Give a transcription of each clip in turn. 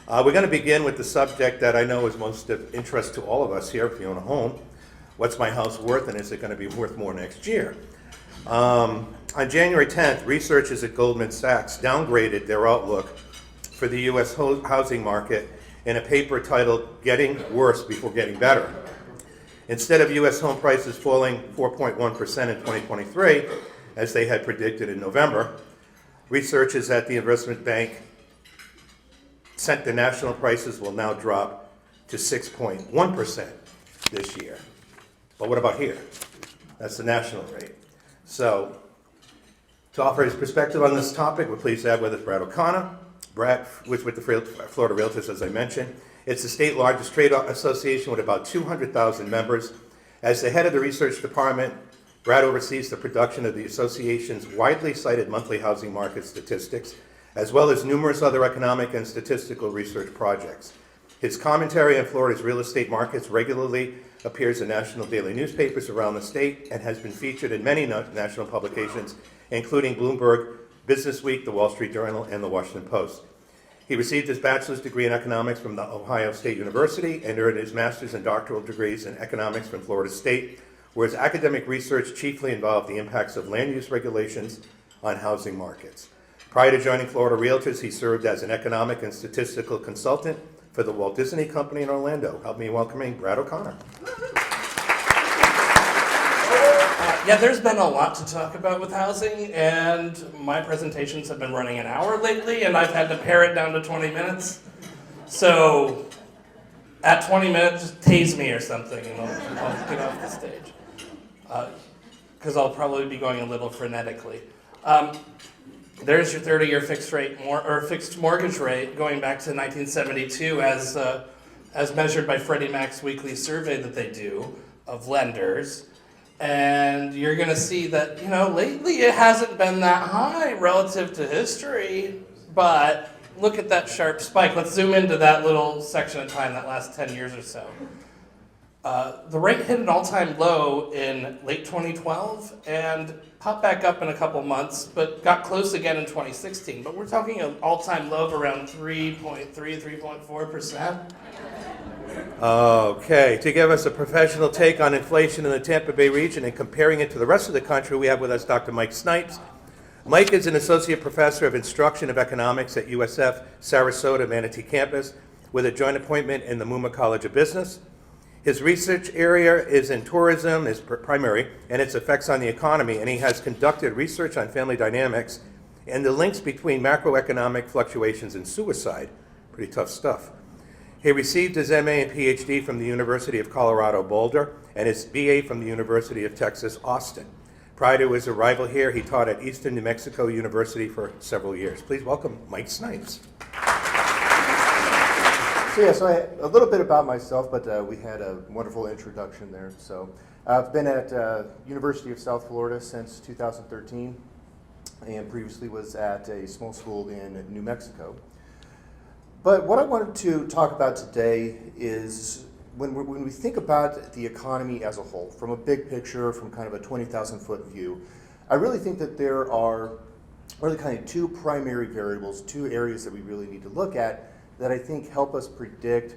We're going to begin with the subject that I know is most of interest to all of us here if you own a home. What's my house worth, and is it going to be worth more next year? On January 10th, researchers at Goldman Sachs downgraded their outlook for the U.S. housing market in a paper titled Getting Worse Before Getting Better. Instead of U.S. home prices falling 4.1% in 2023, as they had predicted in November, researchers at the investment bank said the national prices will now drop to 6.1% this year. But what about here? That's the national rate. So, to offer his perspective on this topic, we're pleased to have with us Brad O'Connor. Brad was with the Florida Realtors, as I mentioned. It's the state largest trade association with about 200,000 members. As the head of the research department, Brad oversees the production of the association's widely cited monthly housing market statistics, as well as numerous other economic and statistical research projects. His commentary on Florida's real estate markets regularly appears in national daily newspapers around the state and has been featured in many national publications, including Bloomberg, Business Week, the Wall Street Journal, and the Washington Post. He received his bachelor's degree in economics from the Ohio State University and earned his master's and doctoral degrees in economics from Florida State, where his academic research chiefly involved the impacts of land use regulations on housing markets. Prior to joining Florida Realtors, he served as an economic and statistical consultant for the Walt Disney Company in Orlando. Help me in welcoming Brad O'Connor. Yeah, there's been a lot to talk about with housing, and my presentations have been running an hour lately, and I've had to pare it down to 20 minutes. So, at 20 minutes, just tase me or something, and I'll get off the stage. Because I'll probably be going a little frenetically. There's your 30-year fixed mortgage rate going back to 1972 as measured by Freddie Mac's weekly survey that they do of lenders. And you're going to see that, lately it hasn't been that high relative to history, but look at that sharp spike. Let's zoom into that little section of time, that last 10 years or so. The rate hit an all-time low in late 2012 and popped back up in a couple months, but got close again in 2016. But we're talking an all-time low of around 3.3, 3.4%. Okay, to give us a professional take on inflation in the Tampa Bay region and comparing it to the rest of the country, we have with us Dr. Mike Snipes. Mike is an associate professor of instruction of economics at USF Sarasota Manatee campus with a joint appointment in the Muma College of Business. His research area is in tourism, is primary, and its effects on the economy, and he has conducted research on family dynamics and the links between macroeconomic fluctuations and suicide. Pretty tough stuff. He received his MA and PhD from the University of Colorado Boulder and his BA from the University of Texas, Austin. Prior to his arrival here, he taught at Eastern New Mexico University for several years. Please welcome Mike Snipes. So a little bit about myself, but we had a wonderful introduction there. So I've been at University of South Florida since 2013, and previously was at a small school in New Mexico. But what I wanted to talk about today is when we think about the economy as a whole, from a big picture, from kind of a 20,000-foot view, I really think that there are really kind of two primary variables, two areas that we really need to look at that I think help us predict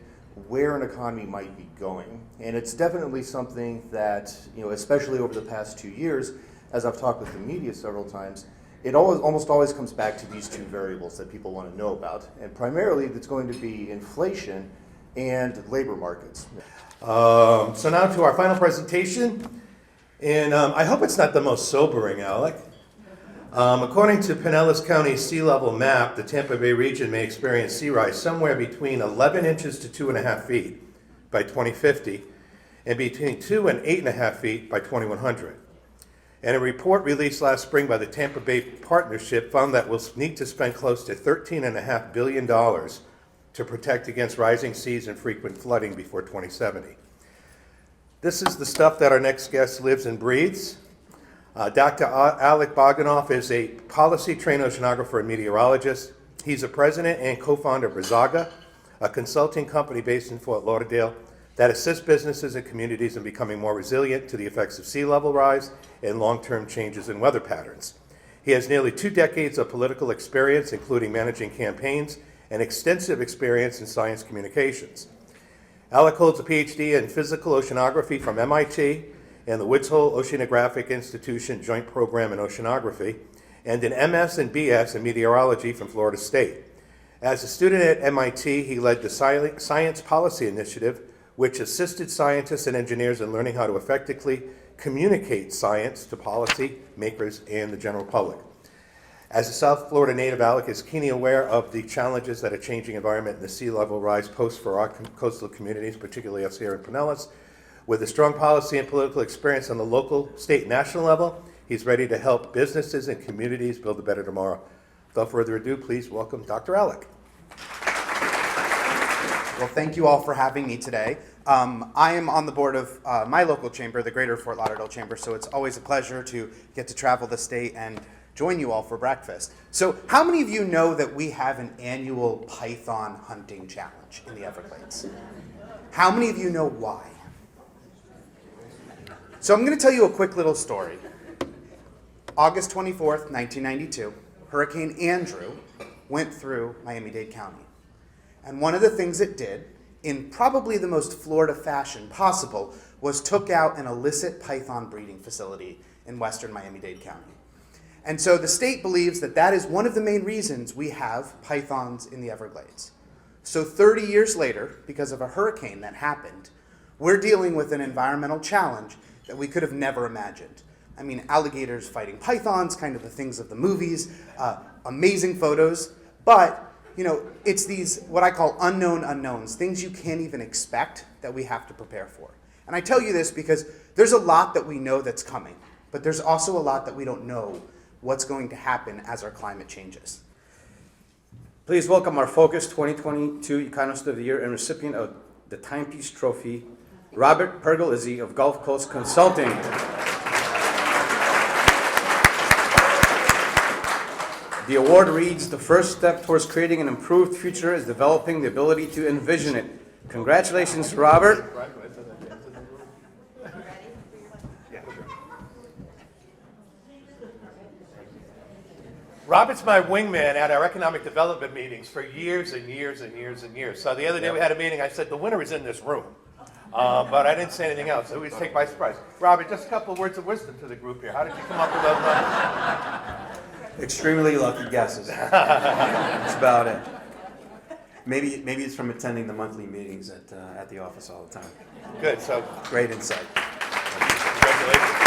where an economy might be going. And it's definitely something that, especially over the past 2 years, as I've talked with the media several times, it almost always comes back to these two variables that people want to know about. And primarily, it's going to be inflation and labor markets. So now to our final presentation. And I hope it's not the most sobering, Alec. According to Pinellas County's sea level map, the Tampa Bay region may experience sea rise somewhere between 11 inches to 2.5 feet by 2050 and between 2 and 8.5 feet by 2100. And a report released last spring by the Tampa Bay Partnership found that we'll need to spend close to $13.5 billion to protect against rising seas and frequent flooding before 2070. This is the stuff that our next guest lives and breathes. Dr. Alec Bogdanoff is a policy-trained oceanographer and meteorologist. He's a president and co-founder of Brazaga, a consulting company based in Fort Lauderdale that assists businesses and communities in becoming more resilient to the effects of sea level rise and long-term changes in weather patterns. He has nearly 2 decades of political experience, including managing campaigns and extensive experience in science communications. Alec holds a PhD in physical oceanography from MIT and the Woods Hole Oceanographic Institution Joint Program in Oceanography, and an MS and BS in meteorology from Florida State. As a student at MIT, he led the Science Policy Initiative, which assisted scientists and engineers in learning how to effectively communicate science to policy makers and the general public. As a South Florida native, Alec is keenly aware of the challenges that a changing environment and the sea level rise pose for our coastal communities, particularly us here in Pinellas. With a strong policy and political experience on the local, state, and national level, he's ready to help businesses and communities build a better tomorrow. Without further ado, please welcome Dr. Alec. Well, thank you all for having me today. I am on the board of my local chamber, the Greater Fort Lauderdale Chamber, so it's always a pleasure to get to travel the state and join you all for breakfast. So how many of you know that we have an annual python hunting challenge in the Everglades? How many of you know why? So I'm going to tell you a quick little story. August 24th, 1992, Hurricane Andrew went through Miami-Dade County. And one of the things it did, in probably the most Florida fashion possible, was took out an illicit python breeding facility in western Miami-Dade County. And so the state believes that that is one of the main reasons we have pythons in the Everglades. So 30 years later, because of a hurricane that happened, we're dealing with an environmental challenge that we could have never imagined. I mean, alligators fighting pythons, kind of the things of the movies, amazing photos, but you know, it's these, what I call unknown unknowns, things you can't even expect that we have to prepare for. And I tell you this because there's a lot that we know that's coming, but there's also a lot that we don't know what's going to happen as our climate changes. Please welcome our Focus 2022 Economist of the Year and recipient of the Timepiece Trophy, Robert Pergolizzi of Gulf Coast Consulting. The award reads, "The first step towards creating an improved future is developing the ability to envision it." Congratulations, Robert. Robert's my wingman at our economic development meetings for years and years and years and years. So the other day we had a meeting, I said, the winner is in this room. But I didn't say anything else. So it was taken by surprise. Robert, just a couple of words of wisdom to the group here. How did you come up with those numbers? Extremely lucky guesses. That's about it. Maybe it's from attending the monthly meetings at the office all the time. Good. So Great insight. congratulations.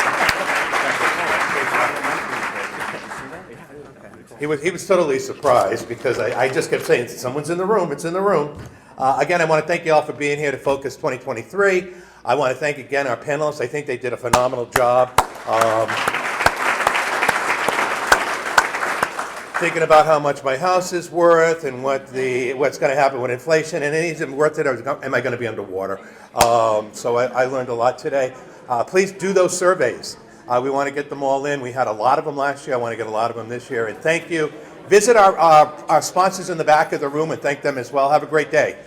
He was totally surprised because I just kept saying, someone's in the room, it's in the room. Again, I want to thank you all for being here to Focus 2023. I want to thank again our panelists. I think they did a phenomenal job. Thinking about how much my house is worth and what's going to happen with inflation, and is it worth it, or am I going to be underwater? So I learned a lot today. Please do those surveys. We want to get them all in. We had a lot of them last year. I want to get a lot of them this year. And thank you. Visit our sponsors in the back of the room and thank them as well. Have a great day.